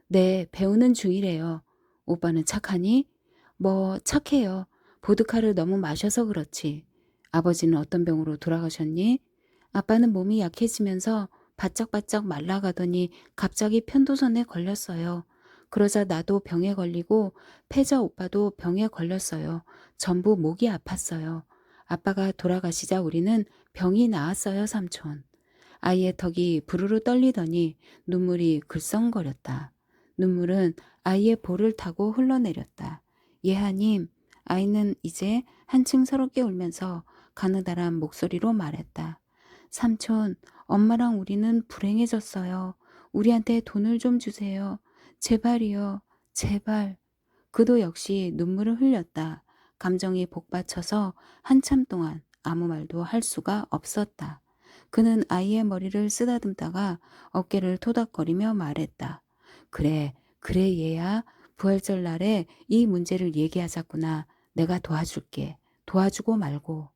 네, 배우는 중이래요. 오빠는 착하니? 뭐 착해요. 보드카를 너무 마셔서 그렇지. 아버지는 어떤 병으로 돌아가셨니? 아빠는 몸이 약해지면서 바짝바짝 말라가더니 갑자기 편도선에 걸렸어요. 그러자 나도 병에 걸리고 패자 오빠도 병에 걸렸어요. 전부 목이 아팠어요. 아빠가 돌아가시자 우리는 병이 나았어요, 삼촌. 아이의 턱이 부르르 떨리더니 눈물이 글썽거렸다. 눈물은 아이의 볼을 타고 흘러내렸다. 예하님, 아이는 이제 한층 서럽게 울면서 가느다란 목소리로 말했다. 삼촌, 엄마랑 우리는 불행해졌어요. 우리한테 돈을 좀 주세요. 제발이요. 제발. 그도 역시 눈물을 흘렸다. 감정이 복받쳐서 한참 동안 아무 말도 할 수가 없었다. 그는 아이의 머리를 쓰다듬다가 어깨를 토닥거리며 말했다. 그래, 그래 얘야. 부활절 날에 이 문제를 얘기하자꾸나. 내가 도와줄게. 도와주고 말고.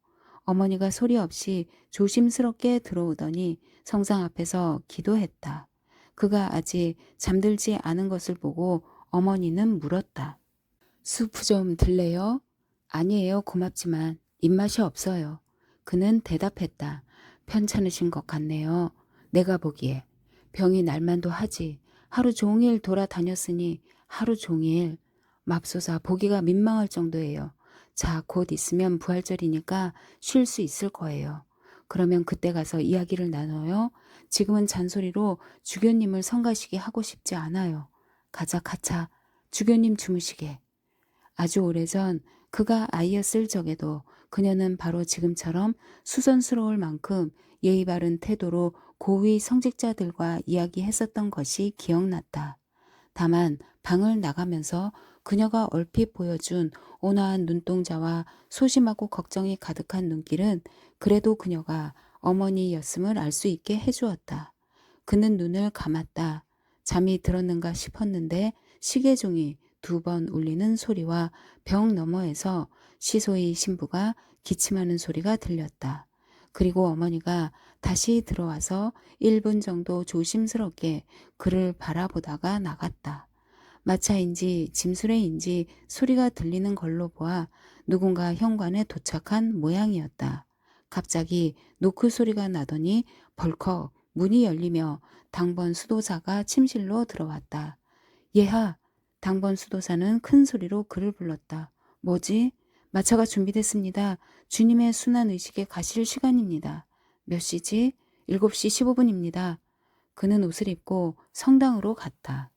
어머니가 소리 없이 조심스럽게 들어오더니 성상 앞에서 기도했다. 그가 아직 잠들지 않은 것을 보고 어머니는 물었다. 수프 좀 들래요? 아니에요. 고맙지만 입맛이 없어요. 그는 대답했다. 편찮으신 것 같네요. 내가 보기에. 병이 날만도 하지. 하루 종일 돌아다녔으니 하루 종일. 맙소사 보기가 민망할 정도예요. 자, 곧 있으면 부활절이니까 쉴 수 있을 거예요. 그러면 그때 가서 이야기를 나눠요. 지금은 잔소리로 주교님을 성가시게 하고 싶지 않아요. 가자, 가차. 주교님 주무시게. 아주 오래전 그가 아이였을 적에도 그녀는 바로 지금처럼 수선스러울 만큼 예의 바른 태도로 고위 성직자들과 이야기했었던 것이 기억났다. 다만 방을 나가면서 그녀가 얼핏 보여준 온화한 눈동자와 소심하고 걱정이 가득한 눈길은 그래도 그녀가 어머니였음을 알 수 있게 해주었다. 그는 눈을 감았다. 잠이 들었는가 싶었는데 시계종이 2번 울리는 소리와 벽 너머에서 시소의 신부가 기침하는 소리가 들렸다. 그리고 어머니가 다시 들어와서 1분 정도 조심스럽게 그를 바라보다가 나갔다. 마차인지 짐수레인지 소리가 들리는 걸로 보아 누군가 현관에 도착한 모양이었다. 갑자기 노크 소리가 나더니 벌컥 문이 열리며 당번 수도사가 침실로 들어왔다. 예하! 당번 수도사는 큰 소리로 그를 불렀다. 뭐지? 마차가 준비됐습니다. 주님의 순환 의식에 가실 시간입니다. 몇 시지? 7시 15분입니다. 그는 옷을 입고 성당으로 갔다.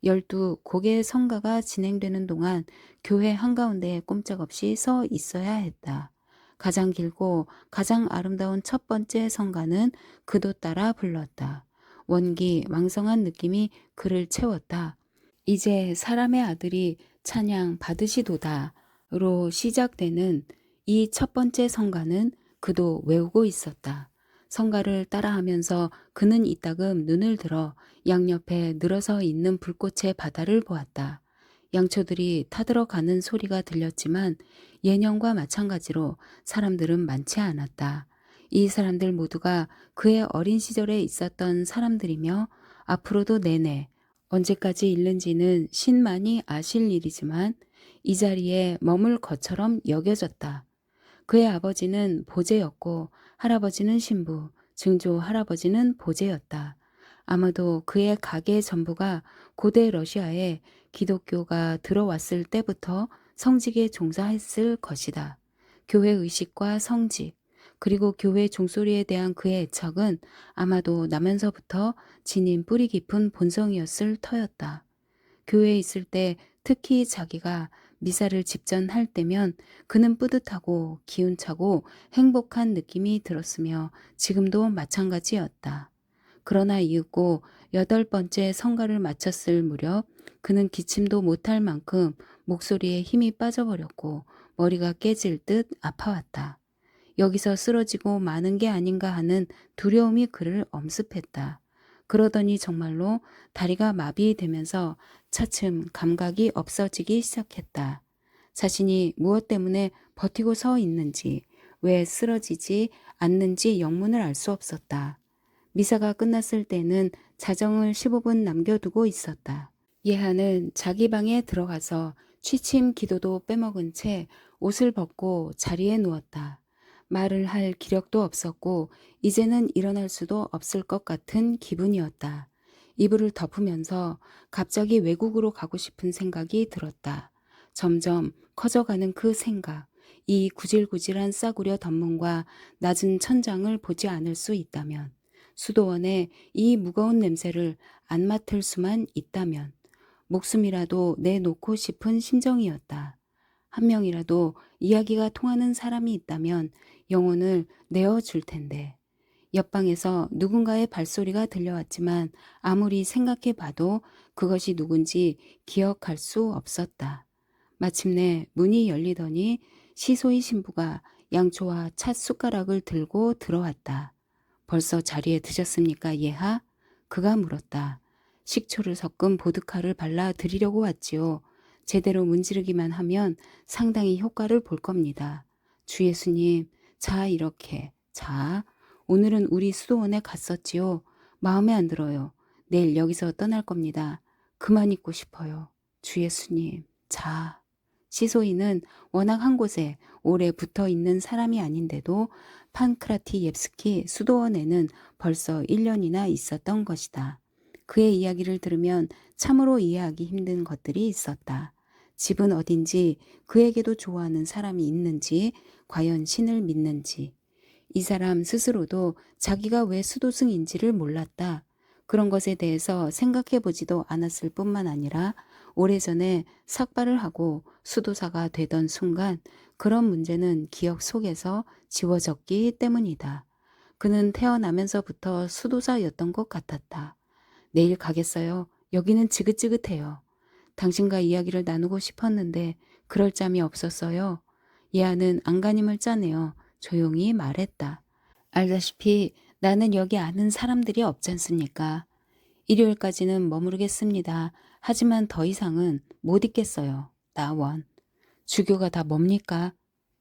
12곡의 성가가 진행되는 동안 교회 한가운데에 꼼짝없이 서 있어야 했다. 가장 길고 가장 아름다운 첫 번째 성가는 그도 따라 불렀다. 원기 왕성한 느낌이 그를 채웠다. 이제 사람의 아들이 찬양 받으시도다로 시작되는 이 첫 번째 성가는 그도 외우고 있었다. 성가를 따라하면서 그는 이따금 눈을 들어 양옆에 늘어서 있는 불꽃의 바다를 보았다. 양초들이 타들어가는 소리가 들렸지만 예년과 마찬가지로 사람들은 많지 않았다. 이 사람들 모두가 그의 어린 시절에 있었던 사람들이며 앞으로도 내내 언제까지 있는지는 신만이 아실 일이지만 이 자리에 머물 것처럼 여겨졌다. 그의 아버지는 보제였고 할아버지는 신부, 증조 할아버지는 보제였다. 아마도 그의 가게 전부가 고대 러시아에 기독교가 들어왔을 때부터 성직에 종사했을 것이다. 교회 의식과 성직, 그리고 교회 종소리에 대한 그의 애착은 아마도 나면서부터 지닌 뿌리 깊은 본성이었을 터였다. 교회에 있을 때 특히 자기가 미사를 집전할 때면 그는 뿌듯하고 기운차고 행복한 느낌이 들었으며 지금도 마찬가지였다. 그러나 이윽고 8번째 성가를 마쳤을 무렵 그는 기침도 못할 만큼 목소리에 힘이 빠져버렸고 머리가 깨질 듯 아파왔다. 여기서 쓰러지고 마는 게 아닌가 하는 두려움이 그를 엄습했다. 그러더니 정말로 다리가 마비되면서 차츰 감각이 없어지기 시작했다. 자신이 무엇 때문에 버티고 서 있는지, 왜 쓰러지지 않는지 영문을 알 수 없었다. 미사가 끝났을 때는 자정을 15분 남겨두고 있었다. 예하는 자기 방에 들어가서 취침 기도도 빼먹은 채 옷을 벗고 자리에 누웠다. 말을 할 기력도 없었고 이제는 일어날 수도 없을 것 같은 기분이었다. 이불을 덮으면서 갑자기 외국으로 가고 싶은 생각이 들었다. 점점 커져가는 그 생각, 이 구질구질한 싸구려 덧문과 낮은 천장을 보지 않을 수 있다면 수도원의 이 무거운 냄새를 안 맡을 수만 있다면 목숨이라도 내놓고 싶은 심정이었다. 한 명이라도 이야기가 통하는 사람이 있다면 영혼을 내어줄 텐데. 옆방에서 누군가의 발소리가 들려왔지만 아무리 생각해 봐도 그것이 누군지 기억할 수 없었다. 마침내 문이 열리더니 시소의 신부가 양초와 찻 숟가락을 들고 들어왔다. 벌써 자리에 드셨습니까, 예하? 그가 물었다. 식초를 섞은 보드카를 발라 드리려고 왔지요. 제대로 문지르기만 하면 상당히 효과를 볼 겁니다. 주 예수님, 자, 이렇게. 자, 오늘은 우리 수도원에 갔었지요. 마음에 안 들어요. 내일 여기서 떠날 겁니다. 그만 있고 싶어요. 주 예수님, 자. 시소이는 워낙 한 곳에 오래 붙어 있는 사람이 아닌데도 판크라티옙스키 수도원에는 벌써 1년이나 있었던 것이다. 그의 이야기를 들으면 참으로 이해하기 힘든 것들이 있었다. 집은 어딘지, 그에게도 좋아하는 사람이 있는지, 과연 신을 믿는지. 이 사람 스스로도 자기가 왜 수도승인지를 몰랐다. 그런 것에 대해서 생각해 보지도 않았을 뿐만 아니라 오래전에 삭발을 하고 수도사가 되던 순간 그런 문제는 기억 속에서 지워졌기 때문이다. 그는 태어나면서부터 수도사였던 것 같았다. 내일 가겠어요. 여기는 지긋지긋해요. 당신과 이야기를 나누고 싶었는데 그럴 짬이 없었어요. 예아는 안간힘을 짜내어 조용히 말했다. 알다시피 나는 여기 아는 사람들이 없지 않습니까? 일요일까지는 머무르겠습니다. 하지만 더 이상은 못 있겠어요. 나원. 주교가 다 뭡니까?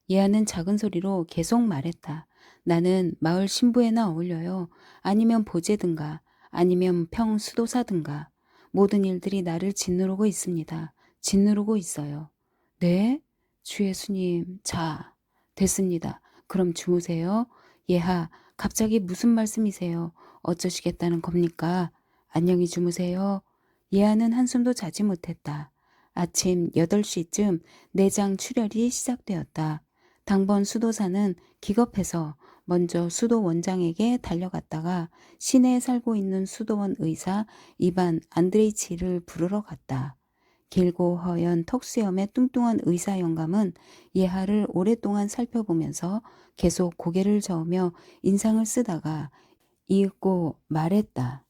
예아는 작은 소리로 계속 말했다. 나는 마을 신부에나 어울려요. 아니면 보제든가 아니면 평수도사든가. 모든 일들이 나를 짓누르고 있습니다. 짓누르고 있어요. 네? 주 예수님, 자, 됐습니다. 그럼 주무세요. 예하, 갑자기 무슨 말씀이세요? 어쩌시겠다는 겁니까? 안녕히 주무세요. 예하는 한숨도 자지 못했다. 아침 8시쯤 내장 출혈이 시작되었다. 당번 수도사는 기겁해서 먼저 수도 원장에게 달려갔다가 시내에 살고 있는 수도원 의사 이반 안드레이치를 부르러 갔다. 길고 허연 턱수염의 뚱뚱한 의사 영감은 예하를 오랫동안 살펴보면서 계속 고개를 저으며 인상을 쓰다가 이윽고 말했다.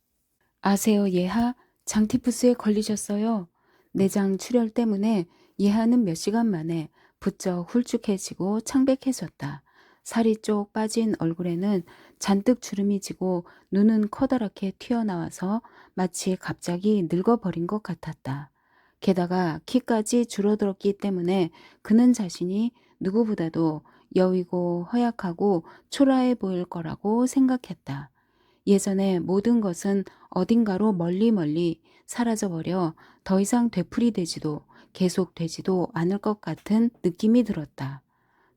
아세요, 예하? 장티푸스에 걸리셨어요. 내장 출혈 때문에 예하는 몇 시간 만에 부쩍 훌쭉해지고 창백해졌다. 살이 쪽 빠진 얼굴에는 잔뜩 주름이 지고 눈은 커다랗게 튀어나와서 마치 갑자기 늙어버린 것 같았다. 게다가 키까지 줄어들었기 때문에 그는 자신이 누구보다도 여위고 허약하고 초라해 보일 거라고 생각했다. 예전에 모든 것은 어딘가로 멀리 사라져버려 더 이상 되풀이되지도 계속되지도 않을 것 같은 느낌이 들었다.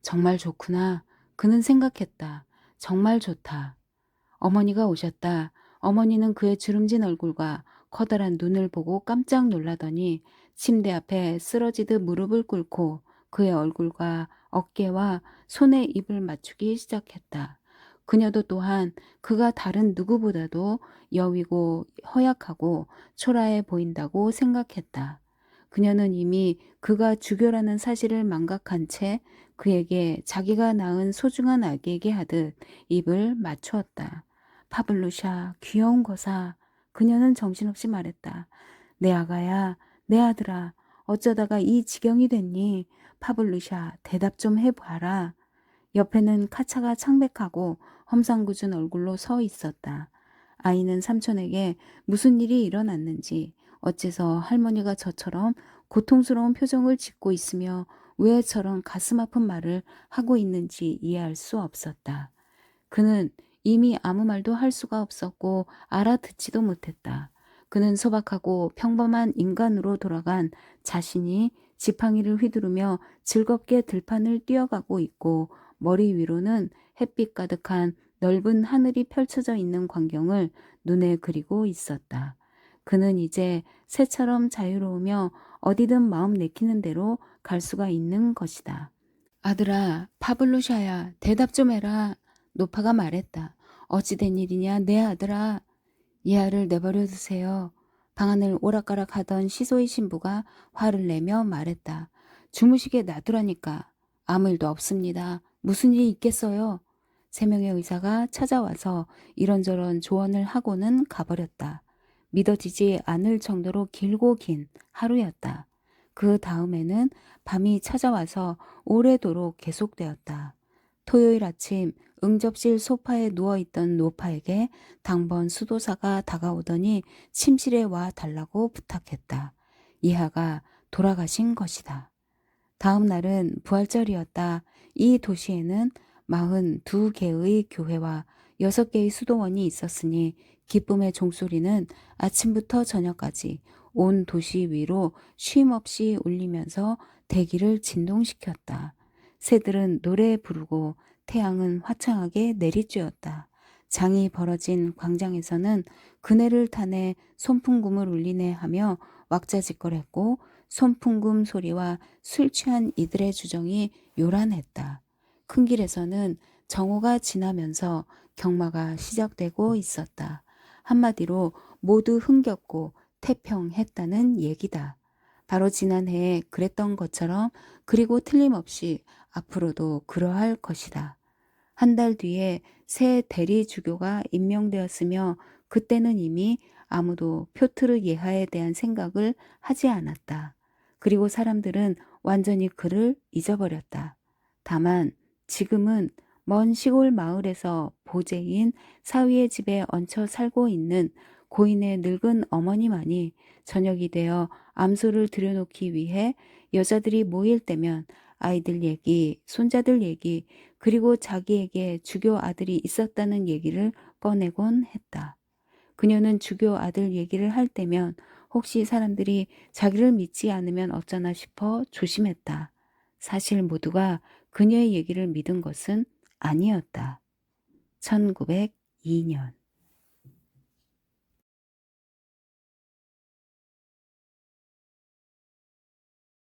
정말 좋구나. 그는 생각했다. 정말 좋다. 어머니가 오셨다. 어머니는 그의 주름진 얼굴과 커다란 눈을 보고 깜짝 놀라더니 침대 앞에 쓰러지듯 무릎을 꿇고 그의 얼굴과 어깨와 손에 입을 맞추기 시작했다. 그녀도 또한 그가 다른 누구보다도 여위고 허약하고 초라해 보인다고 생각했다. 그녀는 이미 그가 주교라는 사실을 망각한 채 그에게 자기가 낳은 소중한 아기에게 하듯 입을 맞추었다. 파블루샤, 귀여운 거사. 그녀는 정신없이 말했다. 내 아가야, 내 아들아, 어쩌다가 이 지경이 됐니? 파블루샤, 대답 좀 해봐라. 옆에는 카차가 창백하고 험상궂은 얼굴로 서 있었다. 아이는 삼촌에게 무슨 일이 일어났는지, 어째서 할머니가 저처럼 고통스러운 표정을 짓고 있으며 왜 저런 가슴 아픈 말을 하고 있는지 이해할 수 없었다. 그는 이미 아무 말도 할 수가 없었고 알아듣지도 못했다. 그는 소박하고 평범한 인간으로 돌아간 자신이 지팡이를 휘두르며 즐겁게 들판을 뛰어가고 있고 머리 위로는 햇빛 가득한 넓은 하늘이 펼쳐져 있는 광경을 눈에 그리고 있었다. 그는 이제 새처럼 자유로우며 어디든 마음 내키는 대로 갈 수가 있는 것이다. 아들아, 파블루샤야, 대답 좀 해라. 노파가 말했다. 어찌 된 일이냐 내 아들아. 이 아를 내버려 두세요. 방안을 오락가락하던 시소의 신부가 화를 내며 말했다. 주무시게 놔두라니까. 아무 일도 없습니다. 무슨 일이 있겠어요? 3명의 의사가 찾아와서 이런저런 조언을 하고는 가버렸다. 믿어지지 않을 정도로 길고 긴 하루였다. 그 다음에는 밤이 찾아와서 오래도록 계속되었다. 토요일 아침 응접실 소파에 누워있던 노파에게 당번 수도사가 다가오더니 침실에 와 달라고 부탁했다. 이하가 돌아가신 것이다. 다음 날은 부활절이었다. 이 도시에는 42개의 교회와 6개의 수도원이 있었으니 기쁨의 종소리는 아침부터 저녁까지 온 도시 위로 쉼없이 울리면서 대기를 진동시켰다. 새들은 노래 부르고 태양은 화창하게 내리쬐었다. 장이 벌어진 광장에서는 그네를 타네 손풍금을 울리네 하며 왁자지껄했고 손풍금 소리와 술 취한 이들의 주정이 요란했다. 큰 길에서는 정오가 지나면서 경마가 시작되고 있었다. 한마디로 모두 흥겹고 태평했다는 얘기다. 바로 지난해에 그랬던 것처럼 그리고 틀림없이 앞으로도 그러할 것이다. 한 달 뒤에 새 대리 주교가 임명되었으며 그때는 이미 아무도 표트르 예하에 대한 생각을 하지 않았다. 그리고 사람들은 완전히 그를 잊어버렸다. 다만 지금은 먼 시골 마을에서 보재인 사위의 집에 얹혀 살고 있는 고인의 늙은 어머니만이 저녁이 되어 암소를 들여놓기 위해 여자들이 모일 때면 아이들 얘기, 손자들 얘기, 그리고 자기에게 주교 아들이 있었다는 얘기를 꺼내곤 했다. 그녀는 주교 아들 얘기를 할 때면 혹시 사람들이 자기를 믿지 않으면 어쩌나 싶어 조심했다. 사실 모두가 그녀의 얘기를 믿은 것은 아니었다. 1902년